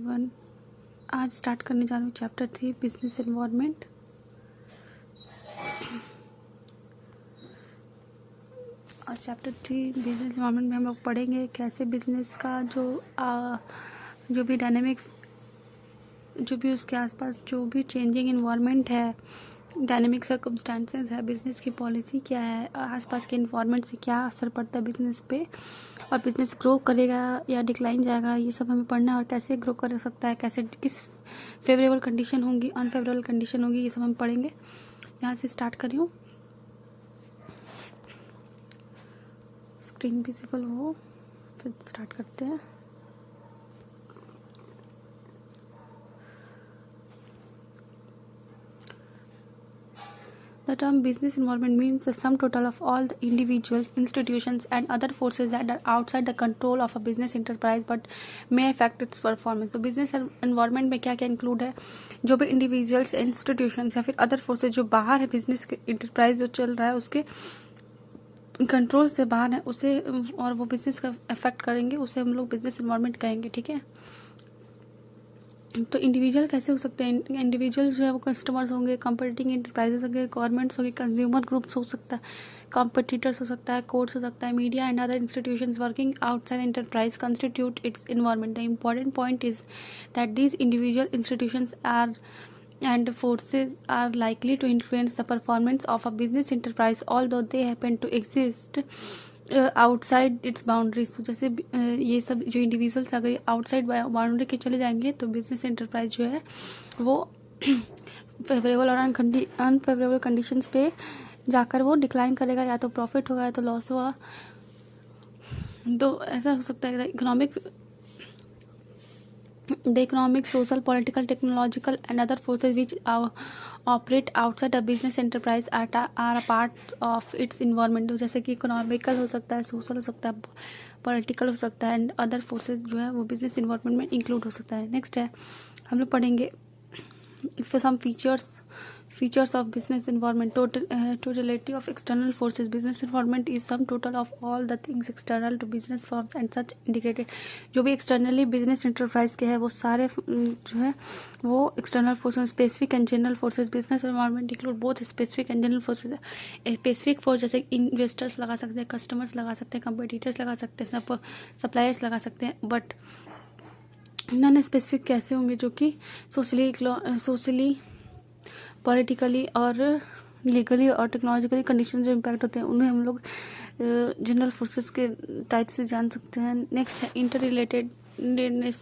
Everyone. आज start करने जा रही हूँ चैप्टर 3 बिजनेस एनवायरनमेंट। और चैप्टर 3 बिजनेस एनवायरनमेंट में हम लोग पढ़ेंगे कैसे बिजनेस का जो भी डायनेमिक, जो भी उसके आसपास जो भी चेंजिंग इन्वायरमेंट है, डायनेमिक सर्कमस्टांसेस है, बिजनेस की पॉलिसी क्या है, आसपास के इन्वायरमेंट से क्या असर पड़ता है बिजनेस पे, और बिजनेस ग्रो करेगा या डिक्लाइन जाएगा, ये सब हमें पढ़ना है। और कैसे ग्रो कर सकता है, कैसे किस फेवरेबल कंडीशन होंगी, अनफेवरेबल कंडीशन होंगी, ये सब हम पढ़ेंगे। यहाँ से स्टार्ट कर रही हूँ, स्क्रीन विजिबल हो फिर स्टार्ट करते हैं। The term business environment means the sum total of all the individuals, institutions, and other forces that are outside the control of a business enterprise but may affect its performance. तो business environment में क्या क्या include है, जो भी individuals, institutions या फिर other forces जो बाहर है, business enterprise जो चल रहा है उसके कंट्रोल से बाहर है, उसे और वो बिजनेस का अफेक्ट करेंगे, उसे हम लोग बिजनेस एनवायरनमेंट कहेंगे। ठीक है, तो इंडिविजुअल कैसे हो सकते हैं? इंडिविजुअल जो है वो कस्टमर्स होंगे, कंपीटिंग इंटरप्राइजेस होंगे, गवर्नमेंट्स होंगे, कंज्यूमर ग्रुप्स हो सकता है, कॉम्पिटिटर्स हो सकता है, कोर्ट्स हो सकता है, media and other institutions working outside enterprise constitute its environment. The important point is that these individual institutions are and forces are likely to influence the performance of a business enterprise although they happen to exist outside it's boundaries. तो जैसे ये सब जो individuals अगर outside boundary के चले जाएंगे तो बिजनेस एंटरप्राइज जो है वो फेवरेबल और अनफेवरेबल कंडीशंस पे जाकर वो डिक्लाइन करेगा, या तो प्रॉफिट होगा या तो लॉस होगा। तो ऐसा हो सकता है the economic, social, political, technological and other forces which operate outside a business enterprise are a part of its environment। जैसे कि इकोनॉमिकल हो सकता है, सोशल हो सकता है, पॉलिटिकल हो सकता है एंड अदर फोर्सेज जो है वो बिजनेस इन्वायरमेंट में इंक्लूड हो सकता है। नेक्स्ट है, हम लोग पढ़ेंगे some features of business environment. Totality of external forces. Business environment is sum total of all the things external to business firms and such integrated। जो भी externally business enterprise के है वो सारे जो है वो external forces, specific and general forces। business environment include both specific and general forces। specific force जैसे investors लगा सकते हैं, customers लगा सकते हैं, competitors लगा सकते हैं, suppliers लगा सकते हैं, बट नॉन स्पेसिफिक कैसे होंगे, जो कि सोशली, पॉलिटिकली और लीगली और टेक्नोलॉजिकली कंडीशन जो इम्पैक्ट होते हैं उन्हें हम लोग जनरल फोर्सेस के टाइप से जान सकते हैं। नेक्स्ट है interrelatedness.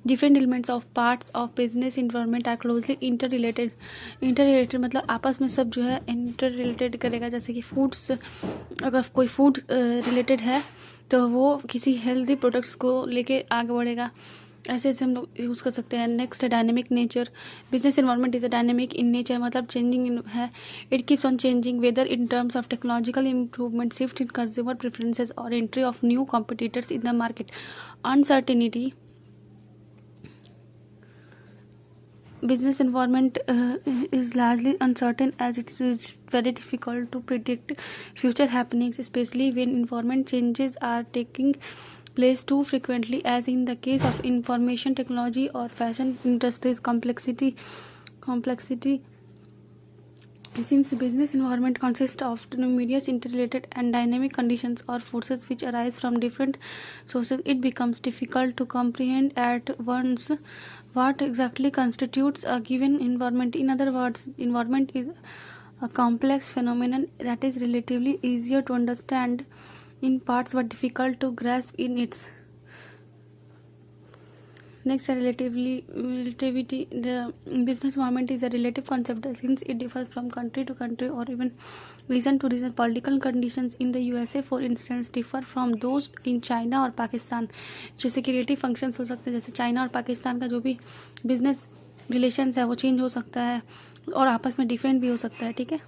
Different elements of parts of business environment are closely interrelated मतलब आपस में सब जो है इंटर रिलेटेड करेगा। जैसे कि फूड्स, अगर कोई फूड रिलेटेड है तो वो किसी हेल्दी प्रोडक्ट्स को लेके आगे बढ़ेगा, ऐसे ऐसे हम लोग यूज़ कर सकते हैं। नेक्स्ट है dynamic nature. Business environment is a dynamic in nature मतलब चेंजिंग है, it keeps on changing whether in terms of technological improvement, shift in consumer preferences और entry of new competitors in the market. Uncertainty. Business environment is largely uncertain as it is very difficult to predict future happenings, especially when environment changes are taking place too frequently, as in the case of information technology or fashion industries. Complexity since business environment consists of numerous interrelated and dynamic conditions or forces which arise from different sources, it becomes difficult to comprehend at once what exactly constitutes a given environment. In other words, environment is a complex phenomenon that is relatively easier to understand in parts but difficult to grasp in its. Next, relativity. The business environment is a relative concept since it differs from country to country or even region to region. Political conditions in the USA, for instance, differ from those in China और पाकिस्तान। जैसे कि relative functions हो सकते हैं, जैसे China और पाकिस्तान का जो भी बिजनेस रिलेशंस है वो चेंज हो सकता है और आपस में डिफरेंट भी हो सकता है। ठीक है,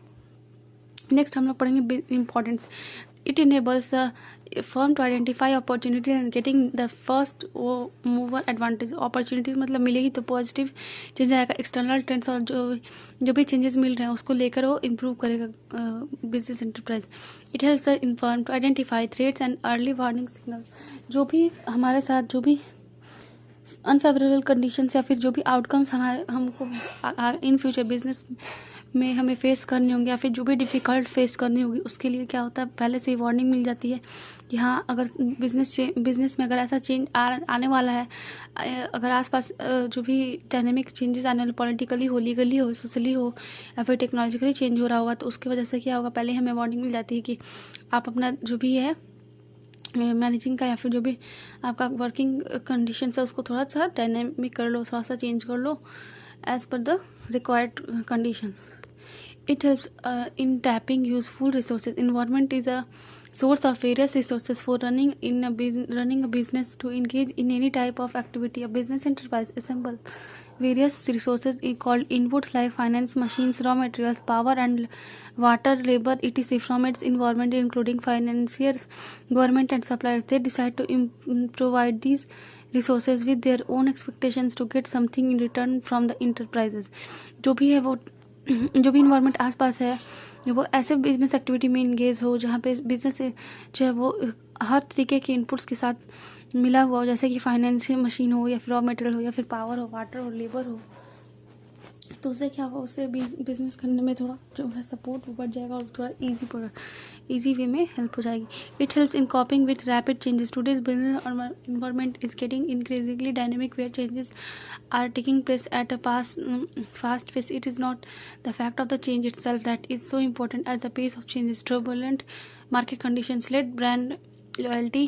नेक्स्ट हम लोग पढ़ेंगे importance. It enables the firm to identify opportunities and getting the first mover advantage। opportunities मतलब मिलेगी तो पॉजिटिव चेंज आएगा, एक्सटर्नल ट्रेंड्स और जो भी चेंजेस मिल रहे हैं उसको लेकर वो इम्प्रूव करेगा business enterprise. It helps the inform to identify threats and early warning signal. जो भी हमारे साथ जो भी अनफेवरेबल कंडीशंस या फिर जो भी आउटकम्स हमारे हमको इन फ्यूचर बिजनेस में हमें फेस करनी होंगी या फिर जो भी डिफ़िकल्ट फेस करनी होगी, उसके लिए क्या होता है, पहले से ही वार्निंग मिल जाती है कि हाँ, अगर बिजनेस में अगर ऐसा चेंज आने वाला है, अगर आसपास जो भी डायनेमिक चेंजेस आने वाले, पॉलिटिकली हो, लीगली हो, सोशली हो या फिर टेक्नोलॉजिकली चेंज हो रहा होगा, तो उसकी वजह से क्या होगा, पहले हमें वार्निंग मिल जाती है कि आप अपना जो भी है मैनेजिंग का या फिर जो भी आपका वर्किंग कंडीशन है उसको थोड़ा सा डायनेमिक कर लो, थोड़ा सा चेंज कर लो as per the required conditions. It helps in tapping useful resources. Environment is a source of various resources for running a business. To engage in any type of activity, a business enterprise assemble various resources called inputs like finance, machines, raw materials, power and water, labor, etc. from its environment, including financiers, government and suppliers. They decide to provide these resources with their own expectations to get something in return from the enterprises. जो भी है वो जो भी environment आसपास है वो ऐसे बिजनेस एक्टिविटी में इंगेज हो जहाँ पे बिजनेस जो है वो हर तरीके के इनपुट्स के साथ मिला हुआ हो, जैसे कि फाइनेंशियल मशीन हो या फिर रॉ मटेरियल हो या फिर पावर हो, वाटर हो, लेबर हो. तो उससे क्या होगा, उससे बिजनेस करने में थोड़ा जो है सपोर्ट बढ़ जाएगा और थोड़ा ईजी वे में हेल्प हो जाएगी. It helps in कॉपिंग with rapid changes. Today's business environment is getting increasingly dynamic where changes are taking place at a fast pace. It is not the fact of the change itself that is so important as the pace of change. Turbulent market conditions led brand loyalty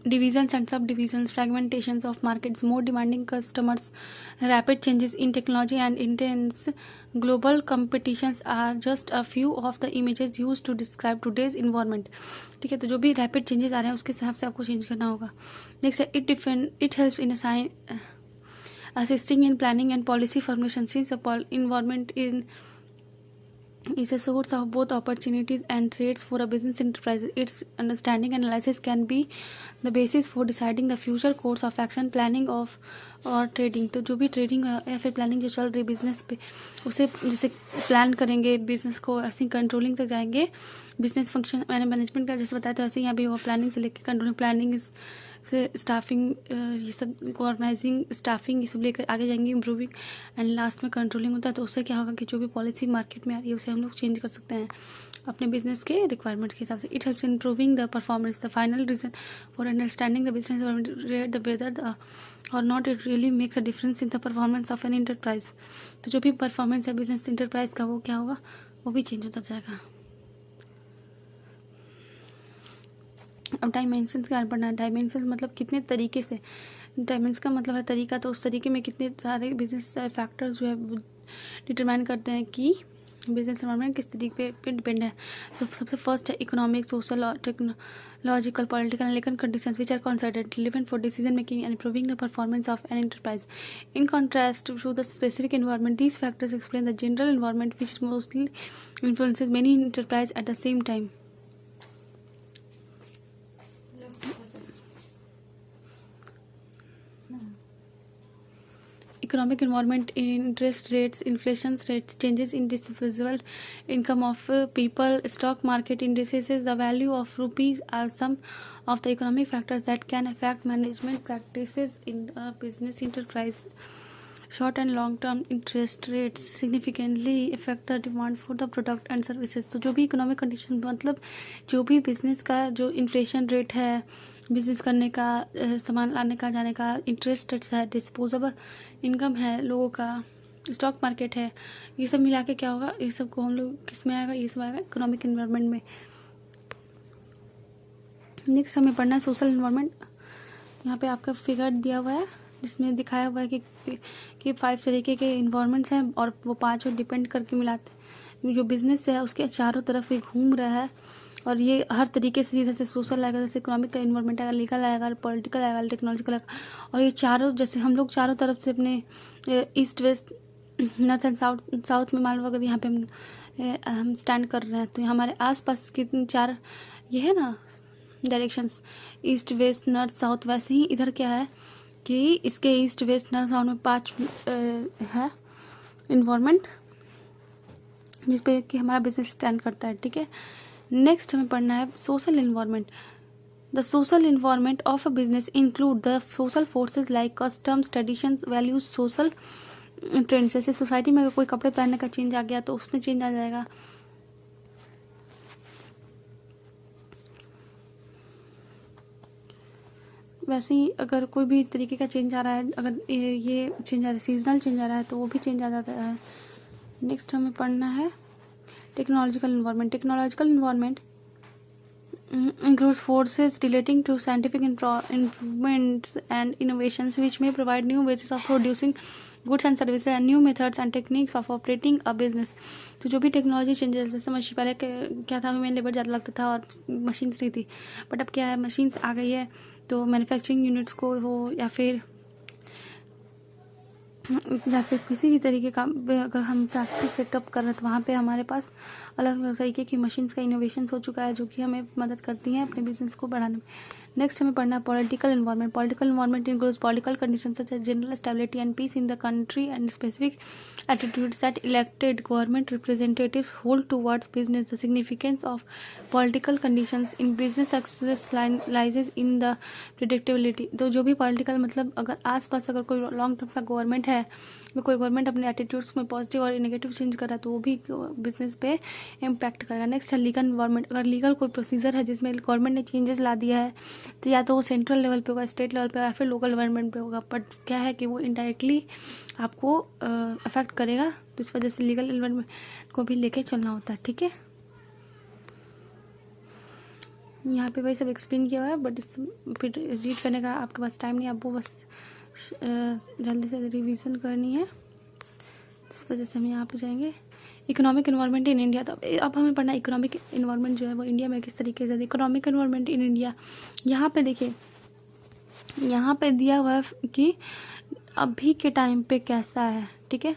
divisions and subdivisions, fragmentations of markets, more demanding customers, rapid changes in technology and intense global competitions are just a few of the images used to describe today's environment. ठीक है, तो जो भी rapid changes आ रहे हैं उसके हिसाब से आपको चेंज करना होगा. नेक्स्ट है it helps in assisting in planning and policy formulation. Since the environment is a source of both opportunities and threats for a business enterprise. Its understanding and analysis can be the basis for deciding the future course of action, planning of और trading. तो जो भी trading या फिर planning जो चल रही business पे, उसे जैसे प्लान करेंगे बिजनेस को, ऐसे कंट्रोलिंग तक जाएंगे. बिजनेस फंक्शन मैंने मैनेजमेंट का जैसे बताया था, वैसे यहाँ भी वो प्लानिंग से लेकर कंट्रोलिंग, प्लानिंग से स्टाफिंग, ये सब ऑर्गेनाइजिंग, स्टाफिंग, ये सब लेकर आगे जाएंगे, इम्प्रूविंग एंड लास्ट में कंट्रोलिंग होता है. तो उससे क्या होगा कि जो भी पॉलिसी मार्केट में आ रही है उसे हम लोग चेंज कर सकते हैं अपने बिजनेस के रिक्वायरमेंट के हिसाब से. It helps in improving the performance. The final reason for understanding the business the whether और not it really makes a difference in the performance of an enterprise. तो जो भी परफॉर्मेंस है बिजनेस इंटरप्राइज का वो क्या होगा, वो भी चेंज होता जाएगा. अब डायमेंशंस के बारे में पढ़ना है. डायमेंशंस मतलब कितने तरीके से, डायमेंशन का मतलब है तरीका, तो उस तरीके में कितने सारे बिजनेस फैक्टर्स जो है डिटरमाइन करते हैं कि बिजनेस एनवायरनमेंट किस तरीके पे डिपेंड है. सबसे फर्स्ट है इकोनॉमिक, सोशल और technological, political and legal conditions which are considered relevant for decision making and improving the performance of an enterprise. In contrast to the specific environment, these factors explain the general environment which mostly influences many enterprise at the same time. Economic environment, interest rates, inflation rates, changes in disposable income of people, stock market indices, the value of rupees are some of the economic factors that can affect management practices in a business enterprise. Short and long term interest rates significantly affect the demand for the product and services. तो जो भी economic condition मतलब जो भी business का जो inflation rate है, business करने का, सामान लाने का जाने का, इंटरेस्ट रेट्स है, डिस्पोजेबल इनकम है लोगों का, स्टॉक मार्केट है, ये सब मिला के क्या होगा, ये सब को हम लोग किस में आएगा, ये सब आएगा इकोनॉमिक इन्वायरमेंट में. नेक्स्ट हमें पढ़ना है सोशल इन्वायरमेंट. यहाँ पे आपका फिगर दिया हुआ है जिसमें दिखाया हुआ है कि 5 तरीके के इन्वायरमेंट्स हैं और वो 5 डिपेंड करके मिलाते. जो बिजनेस है उसके चारों तरफ ये घूम रहा है और ये हर तरीके से, जैसे सोशल आएगा, जैसे इकोनॉमिक का इन्वायरमेंट आएगा, लीगल आएगा, पॉलिटिकल आएगा, टेक्नोलॉजिकल आएगा. और ये चारों जैसे हम लोग चारों तरफ से अपने east west north and south में मान लो अगर यहाँ पे हम स्टैंड कर रहे हैं तो हमारे आसपास कितने 4 ये है ना directions, east west north south. वैसे ही इधर क्या है कि इसके ईस्ट वेस्ट नॉर्थ साउथ में 5 है इन्वायरमेंट जिस पे कि हमारा बिजनेस स्टैंड करता है. ठीक है, नेक्स्ट हमें पढ़ना है social environment. The social environment of a business include the social forces like customs, traditions, values, social trends. जैसे सोसाइटी में अगर कोई कपड़े पहनने का चेंज आ गया तो उसमें चेंज आ जाएगा। वैसे ही अगर कोई भी तरीके का चेंज आ रहा है, अगर ये चेंज आ रहा है, सीजनल चेंज आ रहा है, तो वो भी चेंज आ जाता है। नेक्स्ट हमें पढ़ना है technological environment. Technological environment includes forces relating to scientific improvements and innovations which may provide new ways of producing goods and services and new methods and techniques of operating a business। तो जो भी technology changes, जैसे machine पहले क्या था, human labour ज़्यादा लगता था और मशीन्स नहीं थी, बट अब क्या है, मशीन्स आ गई है, तो मैन्युफैक्चरिंग यूनिट्स को हो या फिर किसी भी तरीके का अगर हम फैक्ट्री सेटअप कर रहे हैं तो वहाँ पे हमारे पास अलग अलग तरीके की मशीन्स का इनोवेशन हो चुका है, जो कि हमें मदद करती हैं अपने बिजनेस को बढ़ाने में। नेक्स्ट हमें पढ़ना है political environment. Political environment includes political conditions such as general stability and peace in the country and specific attitudes that elected government representatives hold towards business. The significance of political conditions in business success lies in the predictability. तो जो भी political मतलब अगर आसपास अगर कोई long term का government है, कोई गवर्नमेंट अपने एटीट्यूड्स में पॉजिटिव और नेगेटिव चेंज कर रहा है, तो वो भी बिजनेस पे इम्पैक्ट करेगा। नेक्स्ट है लीगल इन्वायरमेंट। अगर लीगल कोई प्रोसीजर है जिसमें गवर्नमेंट ने चेंजेस ला दिया है, तो या तो वो सेंट्रल लेवल पे होगा, स्टेट लेवल पे या फिर लोकल गवर्नमेंट पे होगा, बट क्या है कि वो इनडायरेक्टली आपको अफेक्ट करेगा, तो इस वजह से लीगल इन्वायरमेंट को भी लेके चलना होता है। ठीक है, यहाँ पे वही सब एक्सप्लेन किया हुआ है, बट फिर रीड करने का आपके पास टाइम नहीं, आपको बस जल्दी से रिवीजन करनी है, इस वजह से हम यहाँ पे जाएंगे। Economic environment in India. तो अब हमें पढ़ना है इकोनॉमिक इन्वायरमेंट जो है वो इंडिया में किस तरीके से। इकोनॉमिक इन्वायरमेंट इन इंडिया, यहाँ पे देखिए, यहाँ पे दिया हुआ है कि अभी के टाइम पे कैसा है। ठीक है,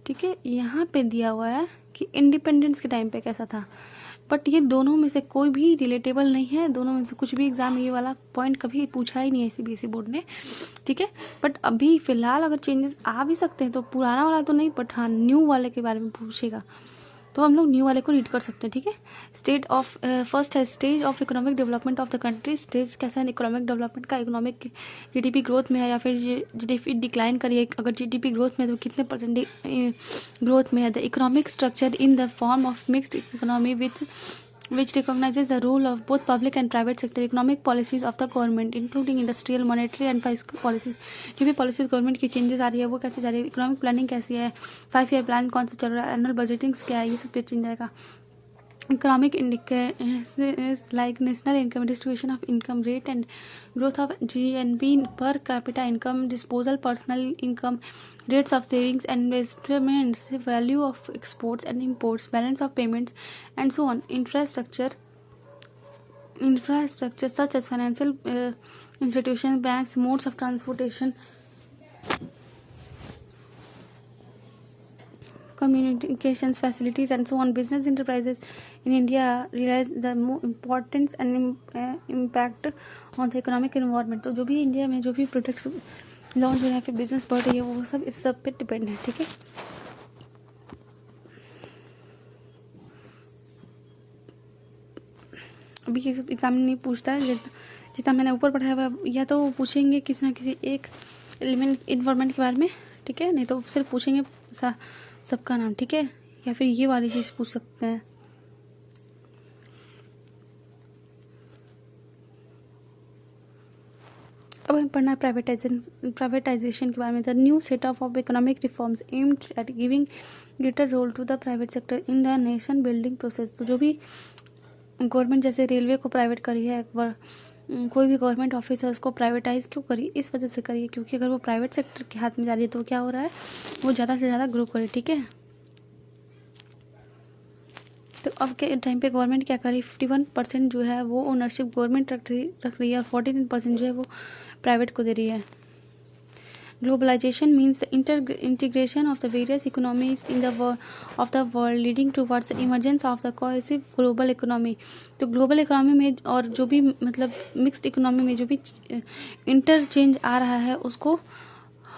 ठीक है, यहाँ पे दिया हुआ है कि इंडिपेंडेंस के टाइम पे कैसा था, बट ये दोनों में से कोई भी रिलेटेबल नहीं है। दोनों में से कुछ भी एग्जाम ये वाला पॉइंट कभी पूछा ही नहीं है सीबीएसई बोर्ड ने। ठीक है, बट अभी फिलहाल अगर चेंजेस आ भी सकते हैं तो पुराना वाला तो नहीं, बट हाँ न्यू वाले के बारे में पूछेगा, तो हम लोग न्यू वाले को रीड कर सकते हैं। ठीक है, स्टेट ऑफ फर्स्ट है stage of economic development of the country. Stage कैसा है इकोनॉमिक डेवलपमेंट का, इकोनॉमिक जीडीपी ग्रोथ में है या फिर जीडीपी डिक्लाइन करिए। अगर जीडीपी ग्रोथ में है तो कितने परसेंट ग्रोथ में है। The economic structure in the form of mixed economy with which recognizes the role of both public and private sector economic policies of the government including industrial, monetary and fiscal policies। जो भी policies government की changes आ रही है वो कैसे जा रही है, इकोनॉमिक प्लानिंग कैसी है, 5 ईयर प्लान कौन सा चल रहा है, एनुअल बजटिंग क्या है, ये सब चेंज आएगा। Economic indicators like national income, distribution of income rate and growth of GNP per capita income, disposal personal income, rates of savings and investments, value of exports and imports, balance of payments and so on. Infrastructure such as financial institutions, banks, modes of transportation, communications facilities and so on. Business enterprises in India realize the more importance and impact on the economic environment। तो जो भी India में जो भी products launch हो रहा है फिर बिजनेस बढ़ रही है, वो सब इस सब पे डिपेंड है। ठीक है, अभी ये सब एग्जाम नहीं पूछता है, जितना मैंने ऊपर पढ़ाया हुआ या तो वो पूछेंगे किसी ना किसी एक एलिमेंट इन्वायरमेंट के बारे में। ठीक है, नहीं तो सिर्फ पूछेंगे सबका नाम। ठीक है, या फिर ये वाली चीज़ पूछ सकते हैं। अब हमें पढ़ना है प्राइवेटाइजेशन के बारे में। The new set of economic reforms aimed at giving greater role to the private sector in the nation building process. तो जो भी गवर्नमेंट जैसे रेलवे को प्राइवेट करी है, कोई भी गवर्नमेंट ऑफिस है उसको प्राइवेटाइज क्यों करी, इस वजह से करी है क्योंकि अगर वो प्राइवेट सेक्टर के हाथ में जा रही है तो क्या हो रहा है, वो ज़्यादा से ज़्यादा ग्रो करे। ठीक है, तो अब के टाइम पे गवर्नमेंट क्या करी, 51% जो है वो ओनरशिप गवर्नमेंट रख रही है और 49% जो है वो प्राइवेट को दे रही है। Globalisation means the integration of the various economies in the of the world leading towards the emergence of the cohesive global economy. तो ग्लोबल इकोनॉमी में और जो भी मतलब मिक्स्ड इकोनॉमी में जो भी इंटरचेंज आ रहा है उसको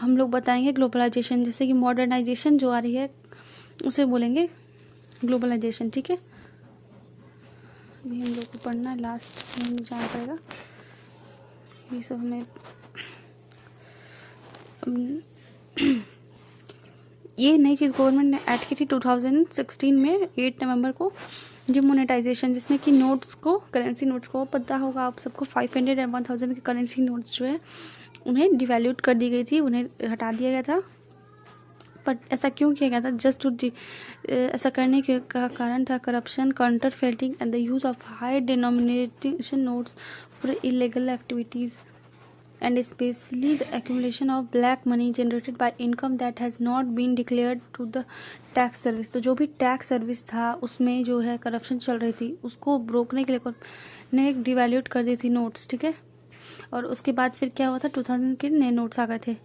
हम लोग बताएंगे ग्लोबलाइजेशन। जैसे कि मॉडर्नाइजेशन जो आ रही है उसे बोलेंगे ग्लोबलाइजेशन। ठीक है, भी हम लोग को पढ़ना है, लास्ट में हमें जाना पड़ेगा। ये सब हमें ये नई चीज़ गवर्नमेंट ने ऐड की थी 2016 में 8 नवंबर को, डिमोनेटाइजेशन, जिसमें कि नोट्स को, करेंसी नोट्स को, पता होगा आप सबको 500 और 1000 के करेंसी नोट्स जो है उन्हें डिवैल्यूट कर दी गई थी, उन्हें हटा दिया गया था। बट ऐसा क्यों किया गया था? जस्ट टू ऐसा करने के का कारण था corruption, काउंटरफेटिंग and the use of high denomination notes for illegal activities and especially the accumulation of black money generated by income that has not been declared to the tax service। तो जो भी tax service था उसमें जो है corruption चल रही थी, उसको रोकने के लिए ने डिवैल्यूट कर दी थी नोट्स, ठीक है। और उसके बाद फिर क्या हुआ था, 2000 के नए नोट्स आ गए थे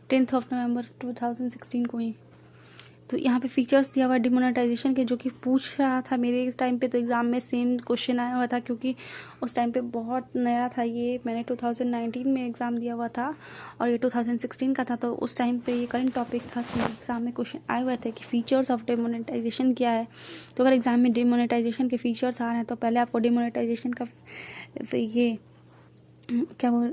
10 नवंबर 2016 को ही। तो यहाँ पे फीचर्स दिया हुआ डिमोनेटाइजेशन के, जो कि पूछ रहा था मेरे इस टाइम पे, तो एग्ज़ाम में सेम क्वेश्चन आया हुआ था, क्योंकि उस टाइम पे बहुत नया था ये। मैंने 2019 में एग्ज़ाम दिया हुआ था और ये 2016 का था, तो उस टाइम पे ये करंट टॉपिक था। तो एग्ज़ाम में क्वेश्चन आए हुए थे कि फ़ीचर्स ऑफ डिमोनेटाइजेशन क्या है। तो अगर एग्ज़ाम में डिमोनेटाइजेशन के फ़ीचर्स आ रहे हैं तो पहले आपको डिमोनेटाइजेशन का ये क्या वो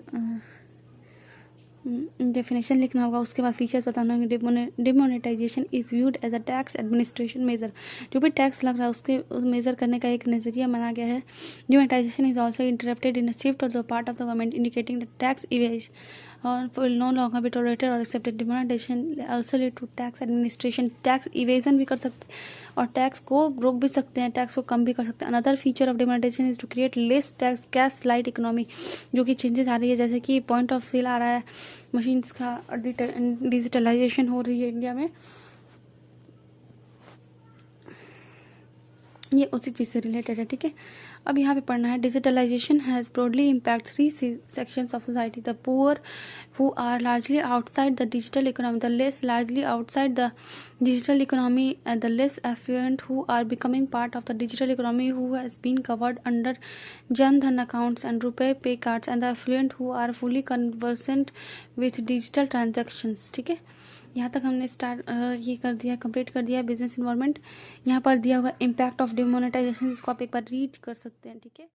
डेफिनेशन लिखना होगा, उसके बाद फीचर्स बताना होंगे। Demonetisation is viewed as a tax administration measure, जो भी टैक्स लग रहा है उसके मेज़र करने का एक नज़रिया माना गया है। Demonetisation is also interpreted in a shift of the part of the government indicating the tax evasion और will no longer be tolerated or accepted। Demonetisation also lead to tax administration, tax evasion भी कर सकते और tax को रोक भी सकते हैं, टैक्स को कम भी कर सकते हैं। Another feature of demonetisation is to create less tax cash light economy, जो कि चेंजेस आ रही है, जैसे कि पॉइंट ऑफ सेल आ रहा है, मशीन्स का डिजिटलाइजेशन हो रही है इंडिया में, ये उसी चीज़ से रिलेटेड है, ठीक है। अब यहाँ पे पढ़ना है, digitalisation has broadly impact 3 sections of society, the poor who are largely outside the digital economy, the less largely outside the digital economy, and the less affluent who are becoming part of the digital economy who has been covered under Jan Dhan accounts and RuPay pay cards, and the affluent who are fully conversant with digital transactions, ठीक है। यहाँ तक हमने ये कर दिया, complete कर दिया बिजनेस इन्वायरमेंट। यहाँ पर दिया हुआ इम्पैक्ट ऑफ डिमोनेटाइजेशन, इसको आप एक बार रीड कर सकते हैं, ठीक है।